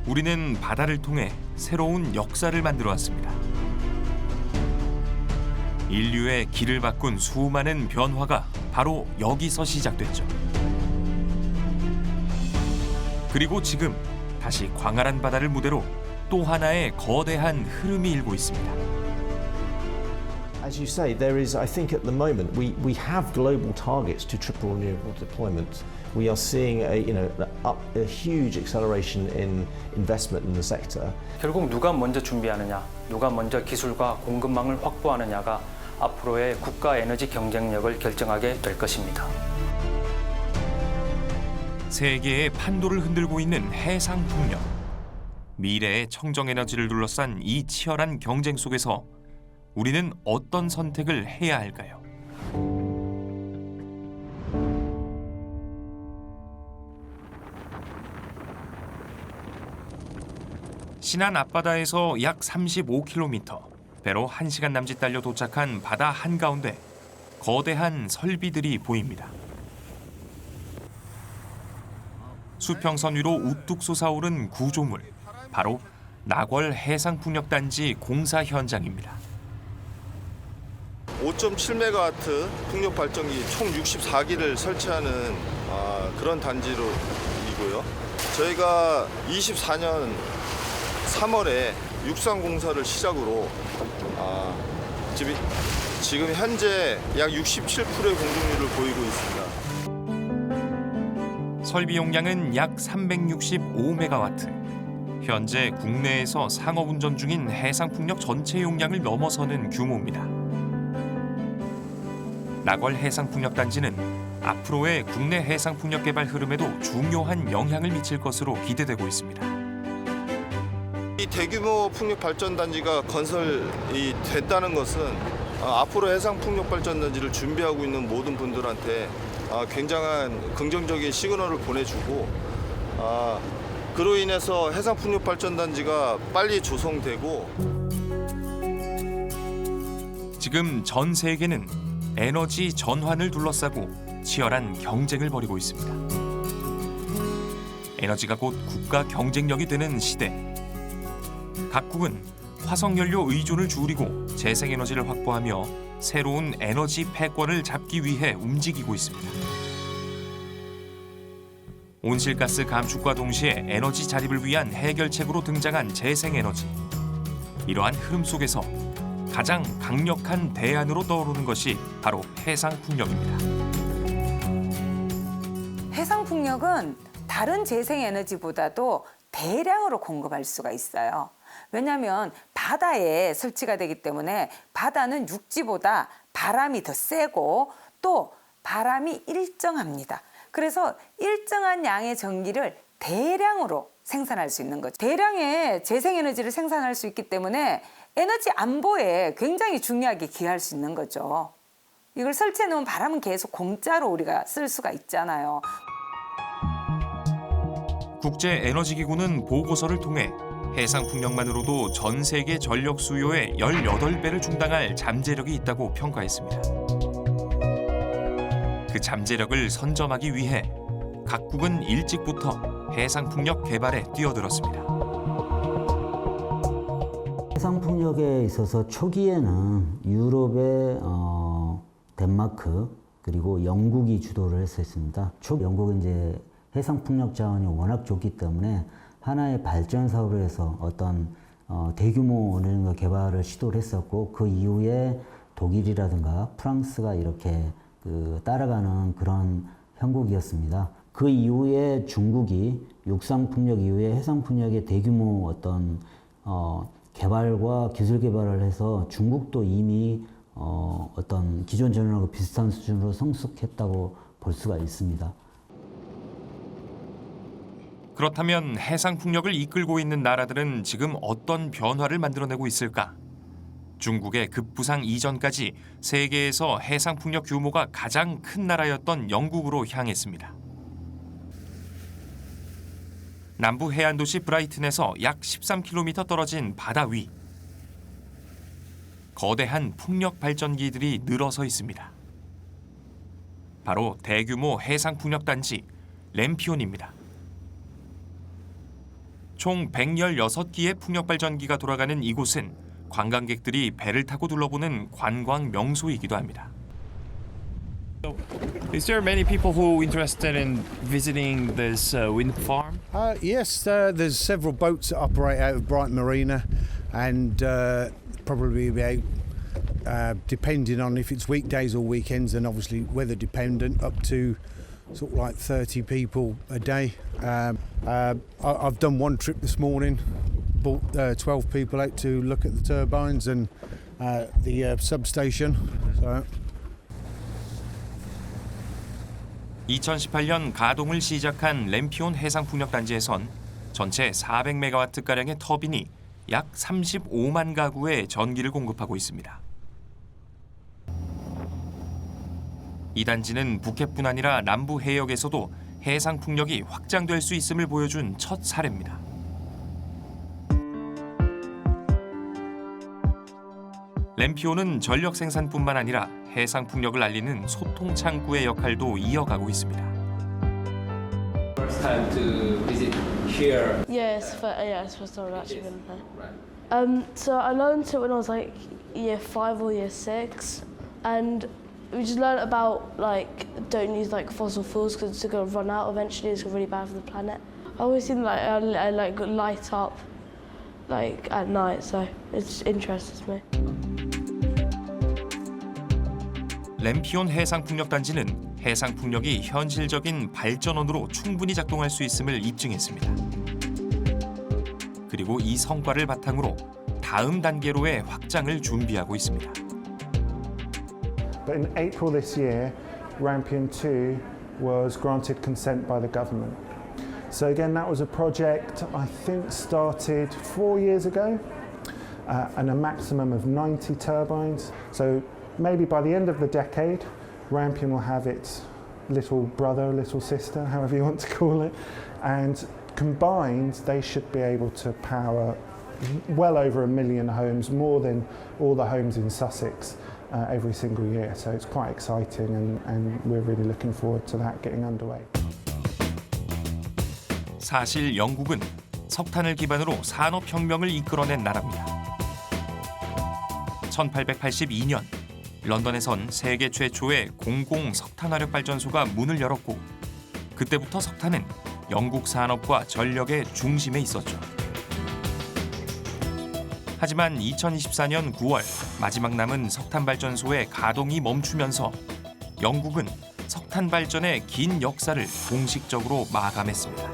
우리는 바다를 통해 새로운 역사를 만들어 왔습니다. 인류의 길을 바꾼 수많은 변화가 바로 여기서 시작됐죠. 그리고 지금 다시 광활한 바다를 무대로 또 하나의 거대한 흐름이 일고 있습니다. As you say, there is, I think at the moment, we have global targets to triple renewable deployment. We are seeing a huge acceleration in investment in the sector. 결국 누가 먼저 준비하느냐, 누가 먼저 기술과 공급망을 확보하느냐가 앞으로의 국가 에너지 경쟁력을 결정하게 될 것입니다. 세계의 판도를 흔들고 있는 해상 풍력. 미래의 청정 에너지를 둘러싼 이 치열한 경쟁 속에서 우리는 어떤 선택을 해야 할까요? 신안 앞바다에서 약 35km, 배로 1시간 남짓 달려 도착한 바다 한가운데 거대한 설비들이 보입니다. 수평선 위로 우뚝 솟아오른 구조물, 바로 나궐 해상풍력단지 공사 현장입니다. 5.7메가와트 풍력 발전기 총 64기를 설치하는 그런 단지로이고요. 저희가 24년 3월에 육상 공사를 시작으로 지금 현재 약 67%의 공중률을 보이고 있습니다. 설비 용량은 약 365메가와트. 현재 국내에서 상업 운전 중인 해상풍력 전체 용량을 넘어서는 규모입니다. 나궐 해상풍력단지는 앞으로의 국내 해상풍력 개발 흐름에도 중요한 영향을 미칠 것으로 기대되고 있습니다. 이 대규모 풍력 발전 단지가 건설이 됐다는 것은 앞으로 해상 풍력 발전 단지를 준비하고 있는 모든 분들한테 굉장한 긍정적인 시그널을 보내주고 그로 인해서 해상 풍력 발전 단지가 빨리 조성되고 지금 전 세계는 에너지 전환을 둘러싸고 치열한 경쟁을 벌이고 있습니다. 에너지가 곧 국가 경쟁력이 되는 시대. 각국은 화석연료 의존을 줄이고 재생에너지를 확보하며 새로운 에너지 패권을 잡기 위해 움직이고 있습니다. 온실가스 감축과 동시에 에너지 자립을 위한 해결책으로 등장한 재생에너지. 이러한 흐름 속에서 가장 강력한 대안으로 떠오르는 것이 바로 해상풍력입니다. 해상풍력은 다른 재생에너지보다도 대량으로 공급할 수가 있어요. 왜냐하면 바다에 설치가 되기 때문에 바다는 육지보다 바람이 더 세고 또 바람이 일정합니다. 그래서 일정한 양의 전기를 대량으로 생산할 수 있는 거죠. 대량의 재생에너지를 생산할 수 있기 때문에 에너지 안보에 굉장히 중요하게 기여할 수 있는 거죠. 이걸 설치해 놓으면 바람은 계속 공짜로 우리가 쓸 수가 있잖아요. 국제에너지기구는 보고서를 통해 해상풍력만으로도 전 세계 전력 수요의 18배를 충당할 잠재력이 있다고 평가했습니다. 그 잠재력을 선점하기 위해 각국은 일찍부터 해상풍력 개발에 뛰어들었습니다. 해상풍력에 있어서 초기에는 유럽의 덴마크 그리고 영국이 주도를 했었습니다. 영국은 이제 해상풍력 자원이 워낙 좋기 때문에 하나의 발전 사업으로 해서 어떤 대규모 어느 정도 개발을 시도를 했었고 그 이후에 독일이라든가 프랑스가 이렇게 따라가는 그런 형국이었습니다. 그 이후에 중국이 육상풍력 이후에 해상풍력의 대규모 어떤 개발과 기술 개발을 해서 중국도 이미 어떤 기존 전력하고 비슷한 수준으로 성숙했다고 볼 수가 있습니다. 그렇다면 해상풍력을 이끌고 있는 나라들은 지금 어떤 변화를 만들어내고 있을까? 중국의 급부상 이전까지 세계에서 해상풍력 규모가 가장 큰 나라였던 영국으로 향했습니다. 남부 해안 도시 브라이튼에서 약 13km 떨어진 바다 위. 거대한 풍력 발전기들이 늘어서 있습니다. 바로 대규모 해상풍력 단지 램피온입니다. 총 116기의 풍력발전기가 돌아가는 이곳은 관광객들이 배를 타고 둘러보는 관광 명소이기도 합니다. Is there many people who are interested in visiting this wind farm? Yes, there's several boats that operate out of Brighton Marina, and probably about, depending on if it's weekdays or weekends, and obviously weather dependent, up to sort of like 30 people a day. I've done one trip this morning, brought 12 people out to look at the turbines and the substation. So. 2018년 가동을 시작한 램피온 해상풍력단지에선 전체 400메가와트가량의 터빈이 약 35만 가구에 전기를 공급하고 있습니다. 이 단지는 북해뿐 아니라 남부 해역에서도 해상풍력이 확장될 수 있음을 보여준 첫 사례입니다. 램피온은 전력 생산뿐만 아니라 해상풍력을 알리는 소통 창구의 역할도 이어가고 있습니다. First time to visit here. Yes, it's first time I've actually been there. So I learned it when I was like year 5 or year 6, and we just learned about like don't use like fossil fuels because it's going to run out eventually. It's really bad for the planet. I always seem like I like light up like at night, so it interests me. 램피온 해상풍력단지는 해상풍력이 현실적인 발전원으로 충분히 작동할 수 있음을 입증했습니다. 그리고 이 성과를 바탕으로 다음 단계로의 확장을 준비하고 있습니다. But in April this year, Rampion 2 was granted consent by the government. So again, that was a project I think started 4 years ago, and a maximum of 90 turbines. So maybe by the end of the decade, Rampion will have its little brother, little sister, however you want to call it, and combined they should be able to power well over 1 million homes, more than all the homes in Sussex every single year. So it's quite exciting, and we're really looking forward to that getting underway. 사실 영국은 석탄을 기반으로 산업혁명을 이끌어낸 나라입니다. 1882년 런던에선 세계 최초의 공공 석탄화력 발전소가 문을 열었고 그때부터 석탄은 영국 산업과 전력의 중심에 있었죠. 하지만 2024년 9월 마지막 남은 석탄 발전소의 가동이 멈추면서 영국은 석탄 발전의 긴 역사를 공식적으로 마감했습니다.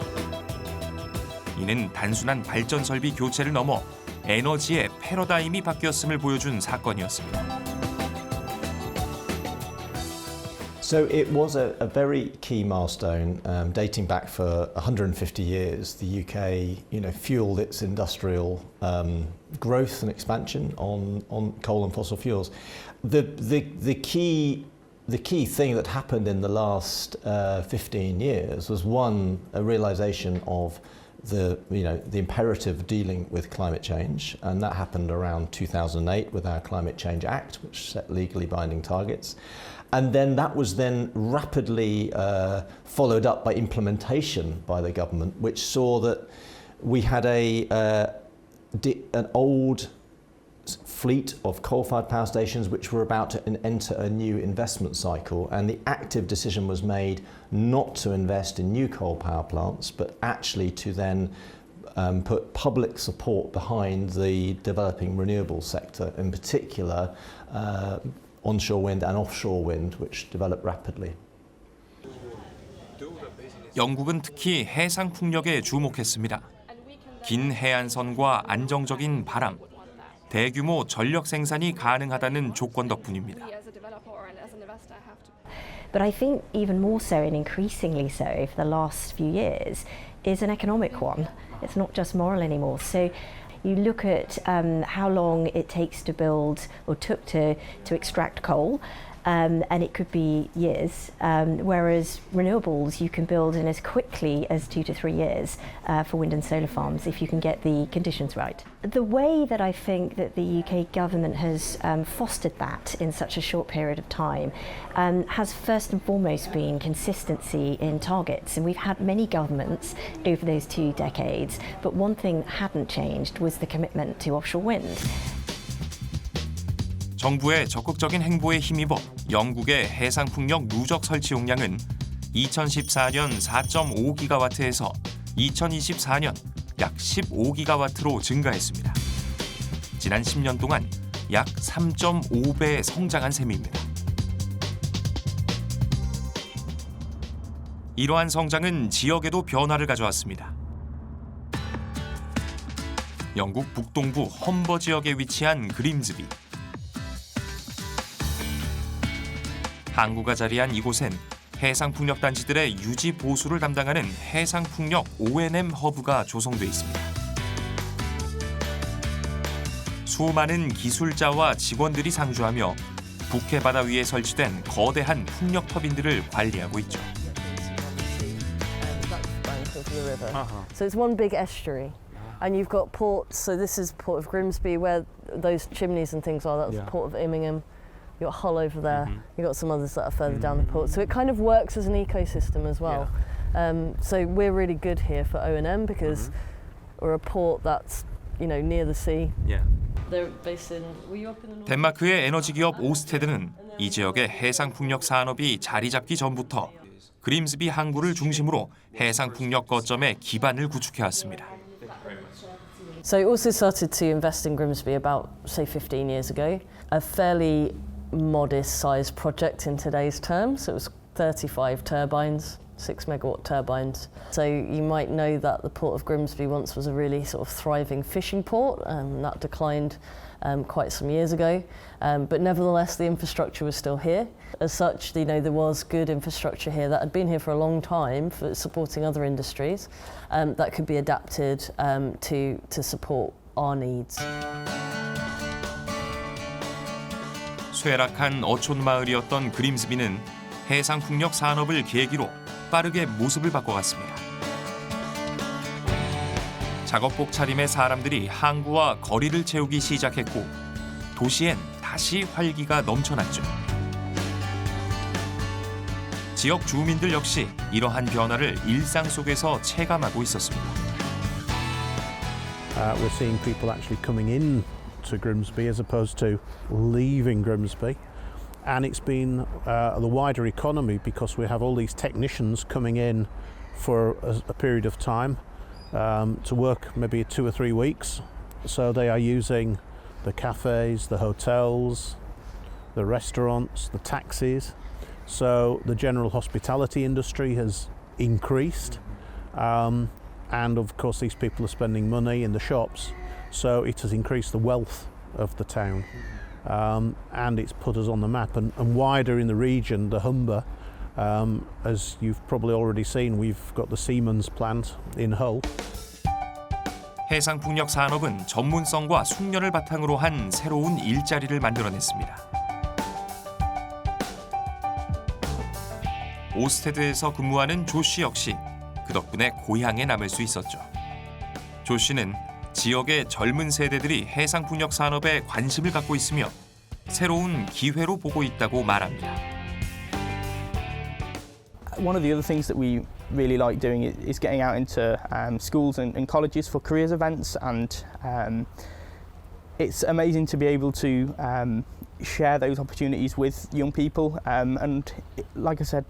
이는 단순한 발전 설비 교체를 넘어 에너지의 패러다임이 바뀌었음을 보여준 사건이었습니다. So it was a very key milestone, dating back for 150 years. The UK, fueled its industrial growth and expansion on coal and fossil fuels. The key thing that happened in the last 15 years was a realization of the imperative of dealing with climate change, and that happened around 2008 with our Climate Change Act, which set legally binding targets. And then that was then rapidly followed up by implementation by the government, which saw that we had an old fleet of coal-fired power stations which were about to enter a new investment cycle, and the active decision was made not to invest in new coal power plants, but actually to then put public support behind the developing renewables sector, in particular onshore wind and offshore wind, which developed rapidly. 영국은 특히 해상 풍력에 주목했습니다. 긴 해안선과 안정적인 바람, 대규모 전력 생산이 가능하다는 조건 덕분입니다. But I think even more so and increasingly so for the last few years is an economic one. It's not just moral anymore. So you look at how long it takes to build or took to extract coal, and it could be years, whereas renewables you can build in as quickly as 2 to 3 years for wind and solar farms if you can get the conditions right. The way that I think that the UK government has fostered that in such a short period of time has first and foremost been consistency in targets, and we've had many governments over those 2 decades, but one thing that hadn't changed was the commitment to offshore wind. 정부의 적극적인 행보에 힘입어 영국의 해상풍력 누적 설치 용량은 2014년 4.5기가와트에서 2024년 약 15기가와트로 증가했습니다. 지난 10년 동안 약 3.5배 성장한 셈입니다. 이러한 성장은 지역에도 변화를 가져왔습니다. 영국 북동부 험버 지역에 위치한 그림즈비. 항구가 자리한 이곳엔 해상풍력 단지들의 유지 보수를 담당하는 해상풍력 O&M 허브가 조성돼 있습니다. 수많은 기술자와 직원들이 상주하며 북해 바다 위에 설치된 거대한 풍력 터빈들을 관리하고 있죠. So it's one big estuary, and you've got ports. So this is Port of Grimsby, where those chimneys and things are. That's the Port of Immingham. You've got Hull over there. You've got some others that are further down the port. So it kind of works as an ecosystem as well. So we're really good here for O&M because we're a port that's, you know, near the sea. They're based in. Were you up in the north? 덴마크의 에너지 기업 오스테드는 이 지역의 해상풍력 산업이 자리 잡기 전부터 그림스비 항구를 중심으로 해상풍력 거점의 기반을 구축해왔습니다. So it also started to invest in Grimsby about, say, 15 years ago. A fairly modest-sized project in today's terms. It was 35 turbines, 6-megawatt turbines. So you might know that the Port of Grimsby once was a really sort of thriving fishing port, and that declined quite some years ago. But nevertheless, the infrastructure was still here. As such, you know, there was good infrastructure here that had been here for a long time for supporting other industries that could be adapted to support our needs. 쇠락한 어촌 마을이었던 그림스비는 해상풍력 산업을 계기로 빠르게 모습을 바꿔갔습니다. 작업복 차림의 사람들이 항구와 거리를 채우기 시작했고 도시엔 다시 활기가 넘쳐났죠. 지역 주민들 역시 이러한 변화를 일상 속에서 체감하고 있었습니다. We're seeing people actually coming in to Grimsby as opposed to leaving Grimsby, and it's been the wider economy because we have all these technicians coming in for a period of time to work maybe 2 or 3 weeks. So they are using the cafes, the hotels, the restaurants, the taxis. So the general hospitality industry has increased, and of course these people are spending money in the shops. So it has increased the wealth of the town, and it's put us on the map and wider in the region. The Humber, as you've probably already seen, we've got the Siemens plant in Hull. 해상풍력 산업은 전문성과 숙련을 바탕으로 한 새로운 일자리를 만들어냈습니다. 오스테드에서 근무하는 조 씨 역시 그 덕분에 고향에 남을 수 있었죠. 조 씨는 지역의 젊은 세대들이 해상풍력 산업에 관심을 갖고 있으며 새로운 기회로 보고 있다고 말합니다. One of the other things that we really like doing is getting out into schools and colleges for careers events, and it's amazing to be able to share those opportunities with young people. And like I said,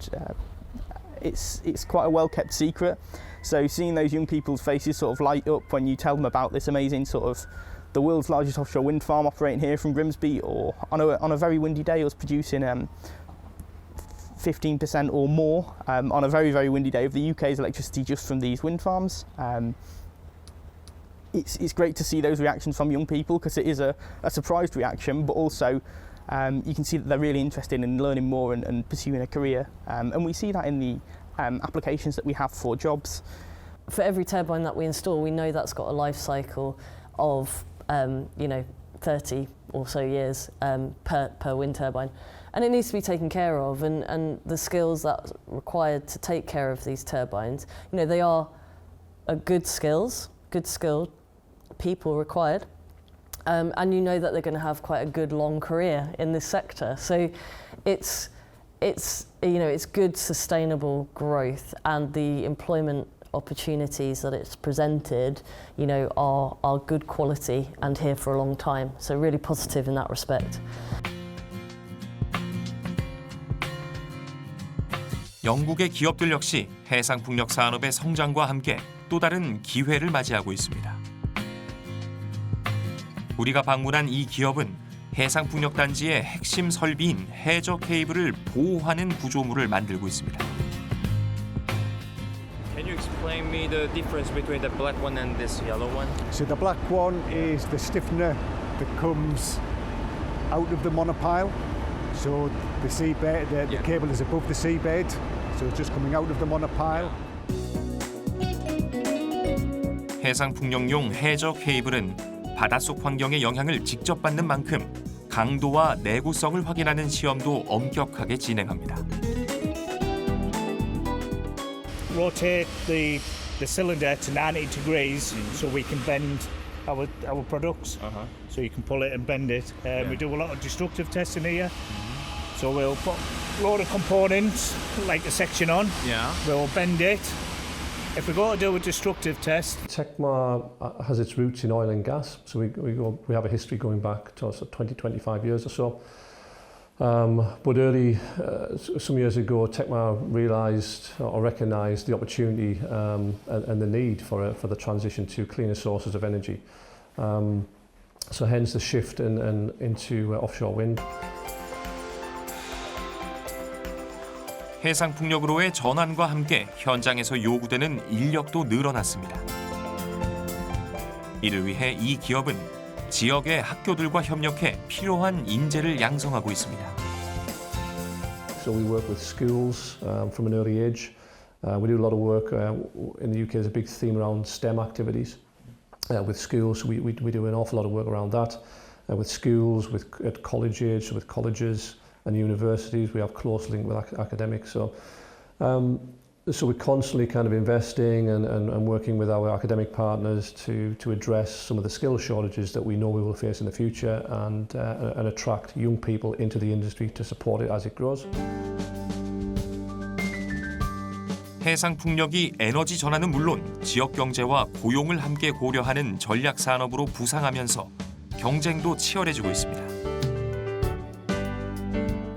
it's quite a well-kept secret. So seeing those young people's faces sort of light up when you tell them about this amazing sort of the world's largest offshore wind farm operating here from Grimsby, or on a very windy day us producing 15% or more on a very, very windy day of the UK's electricity just from these wind farms. It's great to see those reactions from young people because it is a surprised reaction, but also you can see that they're really interested in learning more and pursuing a career. And we see that in the applications that we have for jobs. For every turbine that we install, we know that's got a life cycle of, 30 or so years per wind turbine. And it needs to be taken care of, and the skills that's required to take care of these turbines, you know, they are good skills, good skilled people required, and you know that they're going to have quite a good long career in this sector. So it's you know, it's good sustainable growth, and the employment opportunities that it's presented, you know, are good quality and here for a long time. So really positive in that respect. 영국의 기업들 역시 해상풍력 산업의 성장과 함께 또 다른 기회를 맞이하고 있습니다. 우리가 방문한 이 기업은 해상풍력 단지의 핵심 설비인 해저 케이블을 보호하는 구조물을 만들고 있습니다. Can you explain me the difference between the black one and this yellow one? So the black one is the stiffener that comes out of the monopile. So the seabed, the cable is above the seabed, so it's just coming out of the monopile. 해상풍력용 해저 케이블은 바닷속 환경의 영향을 직접 받는 만큼 강도와 내구성을 확인하는 시험도 엄격하게 진행합니다. Rotate the cylinder to 90 degrees so we can bend our products. So you can pull it and bend it. We do a lot of destructive testing here. So we'll put a load of components like a section on. We'll bend it. If we go to do a destructive test. Tecma has its roots in oil and gas, so we have a history going back to 20, 25 years or so. But early, some years ago, Tecma realised or recognised the opportunity and the need for the transition to cleaner sources of energy. So hence the shift into offshore wind. 해상풍력으로의 전환과 함께 현장에서 요구되는 인력도 늘어났습니다. 이를 위해 이 기업은 지역의 학교들과 협력해 필요한 인재를 양성하고 있습니다. So we work with schools from an early age. We do a lot of work in the UK. There's a big theme around STEM activities. With schools, we do an awful lot of work around that. With schools, at college age, with colleges and universities, we have close link with academics. So we're constantly kind of investing and working with our academic partners to address some of the skill shortages that we know we will face in the future and attract young people into the industry to support it as it grows. 해상풍력이 에너지 전환은 물론 지역 경제와 고용을 함께 고려하는 전략 산업으로 부상하면서 경쟁도 치열해지고 있습니다.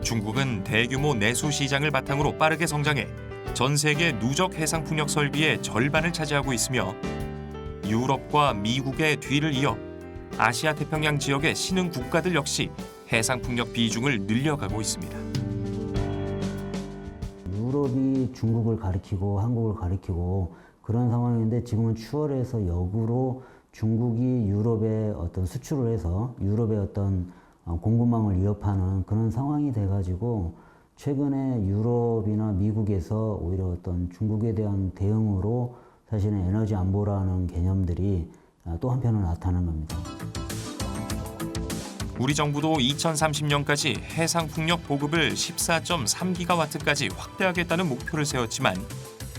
중국은 대규모 내수 시장을 바탕으로 빠르게 성장해 전 세계 누적 해상풍력 설비의 절반을 차지하고 있으며 유럽과 미국의 뒤를 이어 아시아 태평양 지역의 신흥 국가들 역시 해상풍력 비중을 늘려가고 있습니다. 유럽이 중국을 가리키고 한국을 가리키고 그런 상황인데 지금은 추월해서 역으로 중국이 유럽에 어떤 수출을 해서 유럽의 어떤 공급망을 위협하는 그런 상황이 돼가지고 최근에 유럽이나 미국에서 오히려 어떤 중국에 대한 대응으로 사실은 에너지 안보라는 개념들이 또 한편으로 나타나는 겁니다. 우리 정부도 2030년까지 해상풍력 보급을 14.3기가와트까지 확대하겠다는 목표를 세웠지만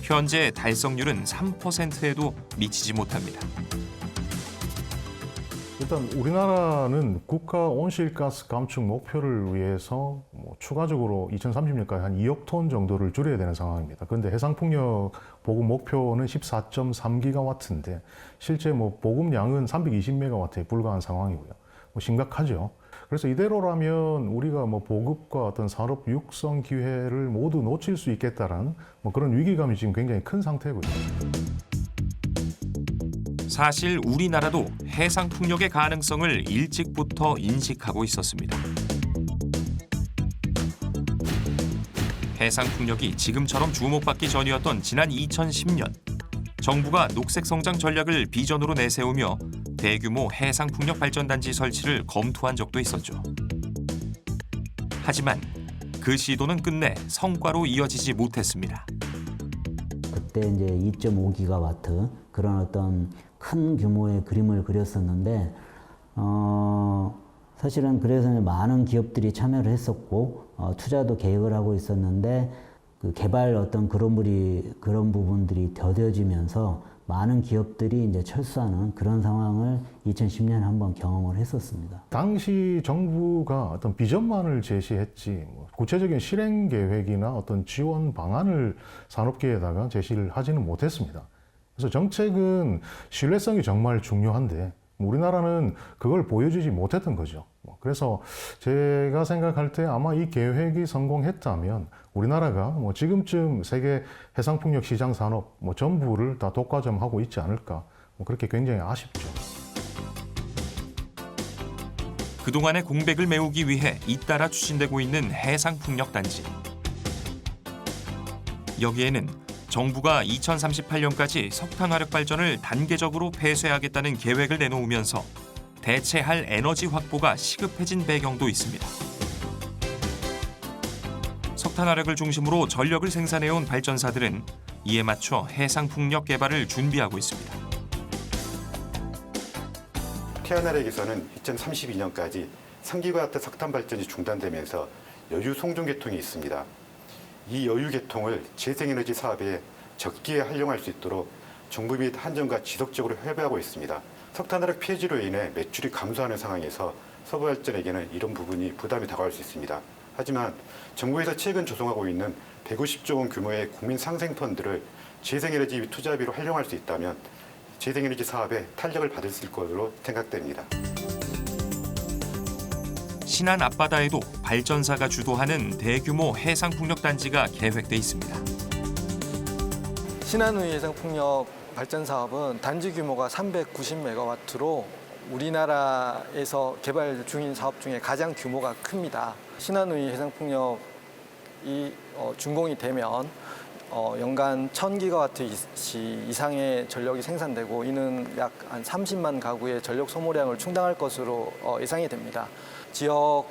현재 달성률은 3%에도 미치지 못합니다. 일단 우리나라는 국가 온실가스 감축 목표를 위해서 추가적으로 2030년까지 한 2억 톤 정도를 줄여야 되는 상황입니다. 그런데 해상풍력 보급 목표는 14.3기가와트인데 실제 보급량은 320메가와트에 불과한 상황이고요. 심각하죠. 그래서 이대로라면 우리가 보급과 어떤 산업 육성 기회를 모두 놓칠 수 있겠다라는 그런 위기감이 지금 굉장히 큰 상태고요. 사실 우리나라도 해상풍력의 가능성을 일찍부터 인식하고 있었습니다. 해상풍력이 지금처럼 주목받기 전이었던 지난 2010년, 정부가 녹색성장 전략을 비전으로 내세우며 대규모 해상풍력 발전단지 설치를 검토한 적도 있었죠. 하지만 그 시도는 끝내 성과로 이어지지 못했습니다. 그때 이제 2.5기가와트 그런 어떤 큰 규모의 그림을 그렸었는데 사실은 그래서 많은 기업들이 참여를 했었고 투자도 계획을 하고 있었는데 그 개발 어떤 그런 부분들이 더뎌지면서 많은 기업들이 이제 철수하는 그런 상황을 2010년에 한번 경험을 했었습니다. 당시 정부가 어떤 비전만을 제시했지 구체적인 실행 계획이나 어떤 지원 방안을 산업계에다가 제시를 하지는 못했습니다. 그래서 정책은 신뢰성이 정말 중요한데 우리나라는 그걸 보여주지 못했던 거죠. 그래서 제가 생각할 때 아마 이 계획이 성공했다면 우리나라가 지금쯤 세계 해상풍력 시장 산업 전부를 다 독과점하고 있지 않을까 그렇게 굉장히 아쉽죠. 그동안의 공백을 메우기 위해 잇따라 추진되고 있는 해상풍력단지. 여기에는 정부가 2038년까지 석탄화력 발전을 단계적으로 폐쇄하겠다는 계획을 내놓으면서 대체할 에너지 확보가 시급해진 배경도 있습니다. 석탄화력을 중심으로 전력을 생산해온 발전사들은 이에 맞춰 해상풍력 개발을 준비하고 있습니다. 태안화력에서는 2032년까지 3기가와트 석탄 발전이 중단되면서 여유 송전 계통이 있습니다. 이 여유 계통을 재생에너지 사업에 적기에 활용할 수 있도록 정부 및 한전과 지속적으로 협의하고 있습니다. 석탄화력 폐지로 인해 매출이 감소하는 상황에서 서부발전에게는 이런 부분이 부담이 다가올 수 있습니다. 하지만 정부에서 최근 조성하고 있는 150조 원 규모의 국민 상생 펀드를 재생에너지 투자비로 활용할 수 있다면 재생에너지 사업에 탄력을 받을 수 있을 것으로 생각됩니다. 신안 앞바다에도 발전사가 주도하는 대규모 해상풍력단지가 계획돼 있습니다. 신안의 해상풍력 발전 사업은 단지 규모가 390메가와트로 우리나라에서 개발 중인 사업 중에 가장 규모가 큽니다. 신안의 해상풍력이 준공이 되면 연간 1000기가와트 이상의 전력이 생산되고 이는 약 한 30만 가구의 전력 소모량을 충당할 것으로 예상이 됩니다. 지역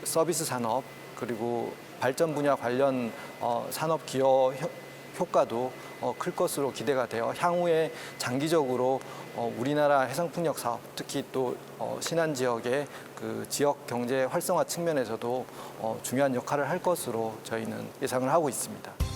서비스 산업 그리고 발전 분야 관련 산업 기여 효과도 클 것으로 기대가 되어 향후에 장기적으로 우리나라 해상풍력 사업, 특히 또 신안 지역의 그 지역 경제 활성화 측면에서도 중요한 역할을 할 것으로 저희는 예상을 하고 있습니다.